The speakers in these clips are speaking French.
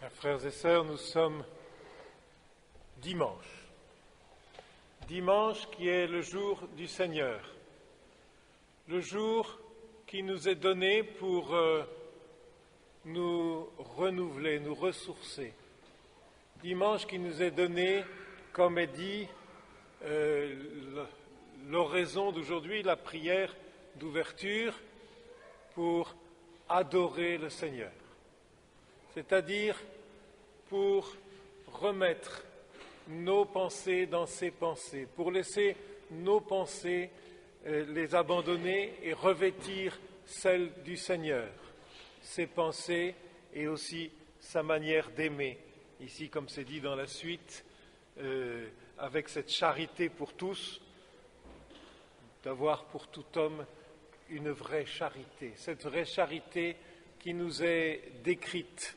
Chers frères et sœurs, nous sommes dimanche. Dimanche qui est le jour du Seigneur. Le jour qui nous est donné pour nous renouveler, nous ressourcer. Dimanche qui nous est donné, comme est dit, l'oraison d'aujourd'hui, la prière d'ouverture pour adorer le Seigneur. C'est-à-dire pour remettre nos pensées dans ses pensées, pour laisser nos pensées les abandonner et revêtir celles du Seigneur, ses pensées et aussi sa manière d'aimer. Ici, comme c'est dit dans la suite, avec cette charité pour tous, d'avoir pour tout homme une vraie charité, cette vraie charité qui nous est décrite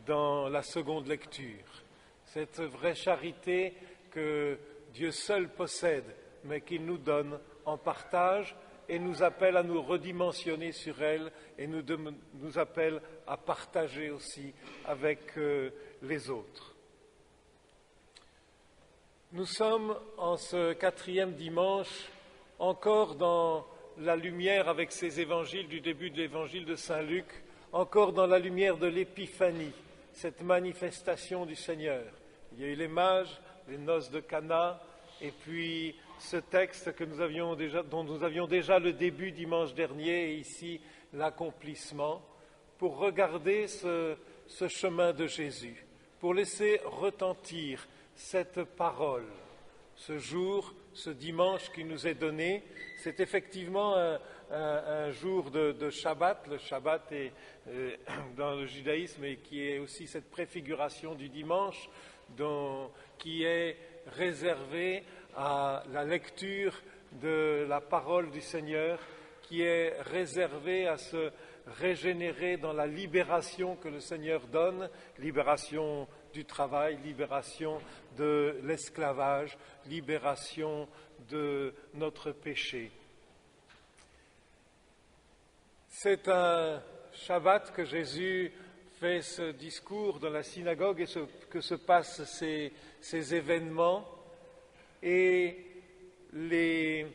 dans la seconde lecture, cette vraie charité que Dieu seul possède, mais qu'il nous donne en partage et nous appelle à nous redimensionner sur elle et nous appelle à partager aussi avec les autres. Nous sommes en ce 4e dimanche encore dans la lumière avec ces évangiles du début de l'évangile de Saint Luc, encore dans la lumière de l'épiphanie, cette manifestation du Seigneur. Il y a eu les mages, les noces de Cana, et puis ce texte que dont nous avions déjà le début dimanche dernier, et ici l'accomplissement, pour regarder ce chemin de Jésus, pour laisser retentir cette parole. Ce jour, ce dimanche qui nous est donné, c'est effectivement un jour de Shabbat. Le Shabbat est dans le judaïsme et qui est aussi cette préfiguration du dimanche qui est réservée à la lecture de la parole du Seigneur, qui est réservée à se régénérer dans la libération que le Seigneur donne, libération du travail, libération de l'esclavage, libération de notre péché. C'est un Shabbat que Jésus fait ce discours dans la synagogue et que se passent ces événements. Et les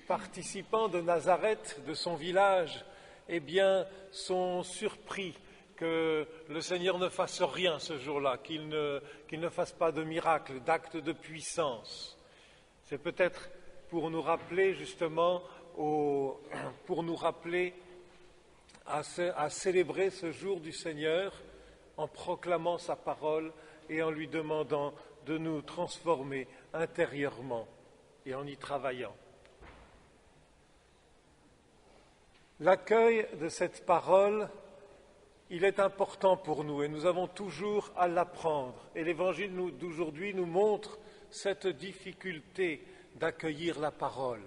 participants de Nazareth, de son village, sont surpris que le Seigneur ne fasse rien ce jour-là, qu'il ne fasse pas de miracle, d'acte de puissance. C'est peut-être pour nous rappeler justement, à célébrer ce jour du Seigneur en proclamant sa parole et en lui demandant de nous transformer intérieurement et en y travaillant. L'accueil de cette parole, il est important pour nous et nous avons toujours à l'apprendre. Et l'Évangile d'aujourd'hui nous montre cette difficulté d'accueillir la parole.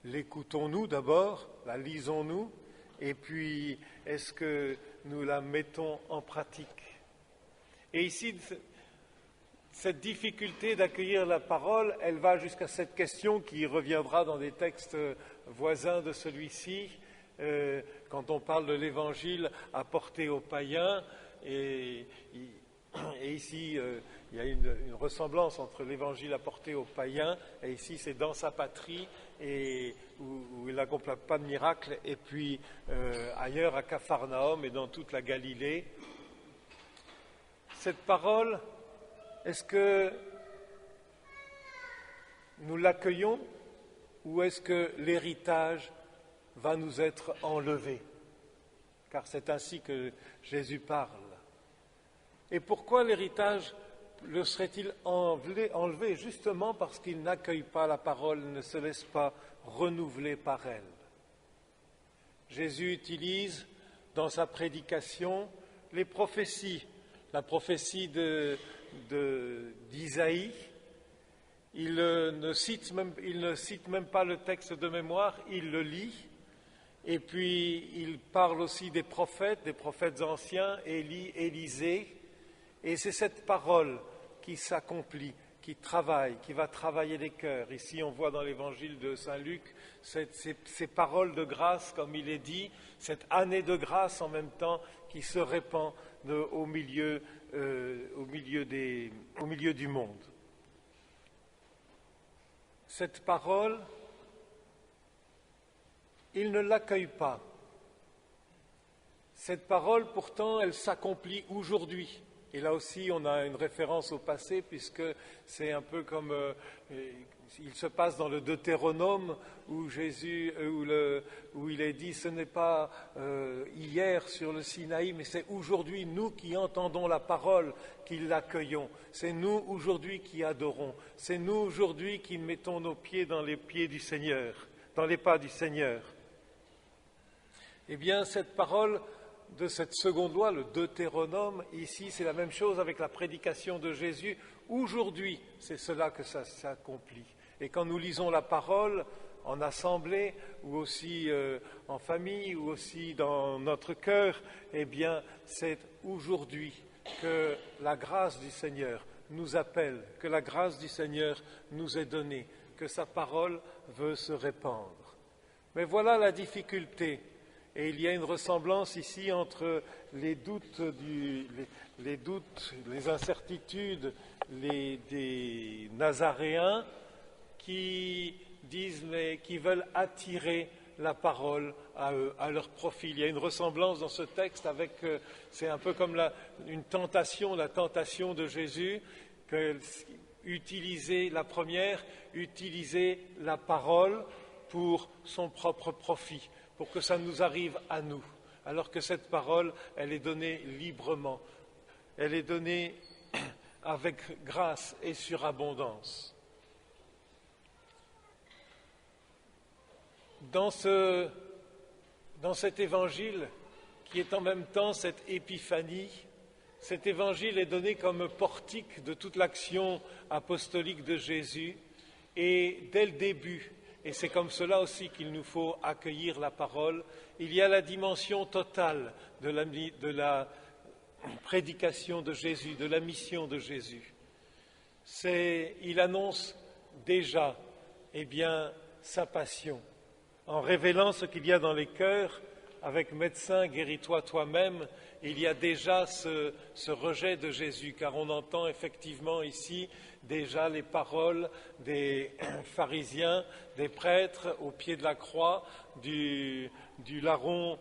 L'écoutons-nous d'abord, la lisons-nous, et puis est-ce que nous la mettons en pratique? Et ici, cette difficulté d'accueillir la parole, elle va jusqu'à cette question qui reviendra dans des textes voisins de celui-ci, quand on parle de l'évangile apporté aux païens, et ici il y a une ressemblance entre l'évangile apporté aux païens, et ici c'est dans sa patrie, et où il n'accomplit pas de miracle, et puis ailleurs à Capharnaüm et dans toute la Galilée. Cette parole, est-ce que nous l'accueillons ou est-ce que l'héritage va nous être enlevé? Car c'est ainsi que Jésus parle. Et pourquoi l'héritage le serait-il enlevé? Justement parce qu'il n'accueille pas la parole, ne se laisse pas renouveler par elle. Jésus utilise dans sa prédication les prophéties, la prophétie d'Isaïe. Il ne cite même pas le texte de mémoire, il le lit. Et puis il parle aussi des prophètes anciens, Élie, Élisée. Et c'est cette parole qui s'accomplit, qui va travailler les cœurs. Ici, on voit dans l'évangile de Saint Luc ces paroles de grâce, comme il est dit, cette année de grâce en même temps qui se répand au milieu du monde. Cette parole, il ne l'accueille pas. Cette parole, pourtant, elle s'accomplit aujourd'hui. Et là aussi, on a une référence au passé, puisque c'est un peu comme il se passe dans le Deutéronome, où où il est dit, ce n'est pas hier sur le Sinaï, mais c'est aujourd'hui nous qui entendons la parole, qui l'accueillons. C'est nous aujourd'hui qui adorons. C'est nous aujourd'hui qui mettons nos pieds dans les pieds du Seigneur, dans les pas du Seigneur. Eh bien, cette parole de cette seconde loi, le Deutéronome, ici, c'est la même chose avec la prédication de Jésus. Aujourd'hui, c'est cela que ça s'accomplit. Et quand nous lisons la parole en assemblée, ou aussi en famille, ou aussi dans notre cœur, eh bien, c'est aujourd'hui que la grâce du Seigneur nous appelle, que la grâce du Seigneur nous est donnée, que sa parole veut se répandre. Mais voilà la difficulté. Et il y a une ressemblance ici entre les doutes, les incertitudes des Nazaréens qui disent, mais qui veulent attirer la parole à eux, à leur profil. Il y a une ressemblance dans ce texte avec, c'est un peu comme une tentation, la tentation de Jésus, utiliser la première, utiliser la parole pour son propre profit, pour que ça nous arrive à nous, alors que cette parole, elle est donnée librement, elle est donnée avec grâce et surabondance. Dans cet évangile, qui est en même temps cette épiphanie, cet évangile est donné comme portique de toute l'action apostolique de Jésus, et dès le début, et c'est comme cela aussi qu'il nous faut accueillir la parole, il y a la dimension totale de la prédication de Jésus, de la mission de Jésus. Il annonce déjà, sa passion, en révélant ce qu'il y a dans les cœurs. Avec médecin, guéris-toi toi-même, il y a déjà ce rejet de Jésus, car on entend effectivement ici déjà les paroles des pharisiens, des prêtres au pied de la croix, du larron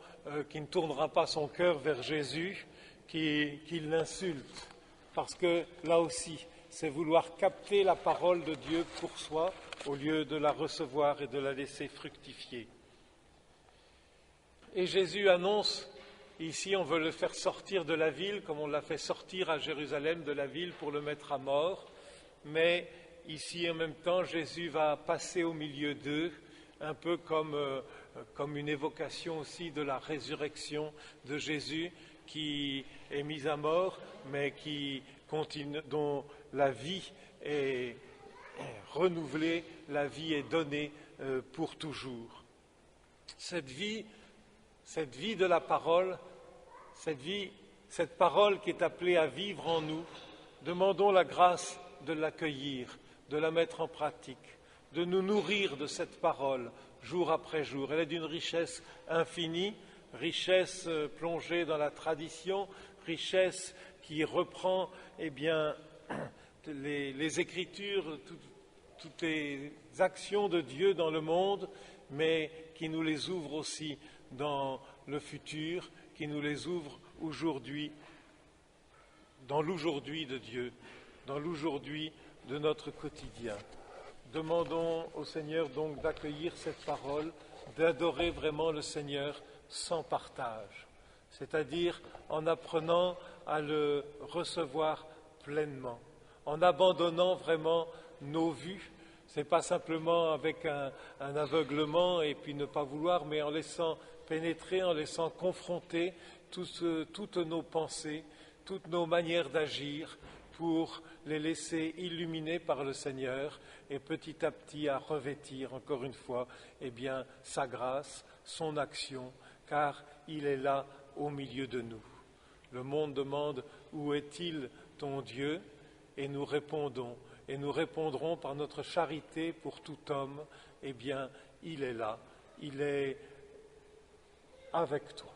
qui ne tournera pas son cœur vers Jésus, qui l'insulte. Parce que là aussi, c'est vouloir capter la parole de Dieu pour soi, au lieu de la recevoir et de la laisser fructifier. Et Jésus annonce, ici on veut le faire sortir de la ville, comme on l'a fait sortir à Jérusalem de la ville pour le mettre à mort, mais ici en même temps Jésus va passer au milieu d'eux, un peu comme une évocation aussi de la résurrection de Jésus qui est mis à mort, mais qui continue, dont la vie est renouvelée, la vie est donnée pour toujours. Cette vie de la parole, cette parole qui est appelée à vivre en nous, demandons la grâce de l'accueillir, de la mettre en pratique, de nous nourrir de cette parole jour après jour. Elle est d'une richesse infinie, richesse plongée dans la tradition, richesse qui reprend les Écritures, toutes les actions de Dieu dans le monde, mais qui nous les ouvre aussi dans le futur, qui nous les ouvre aujourd'hui, dans l'aujourd'hui de Dieu, dans l'aujourd'hui de notre quotidien. Demandons au Seigneur donc d'accueillir cette parole, d'adorer vraiment le Seigneur sans partage, c'est-à-dire en apprenant à le recevoir pleinement, en abandonnant vraiment nos vues. Ce n'est pas simplement avec un aveuglement et puis ne pas vouloir, mais en laissant pénétrer, en laissant confronter toutes nos pensées, toutes nos manières d'agir, pour les laisser illuminer par le Seigneur et petit à petit à revêtir encore une fois sa grâce, son action, car il est là au milieu de nous. Le monde demande « Où est-il ton Dieu ?» et nous répondons, et nous répondrons par notre charité pour tout homme, il est là, il est avec toi.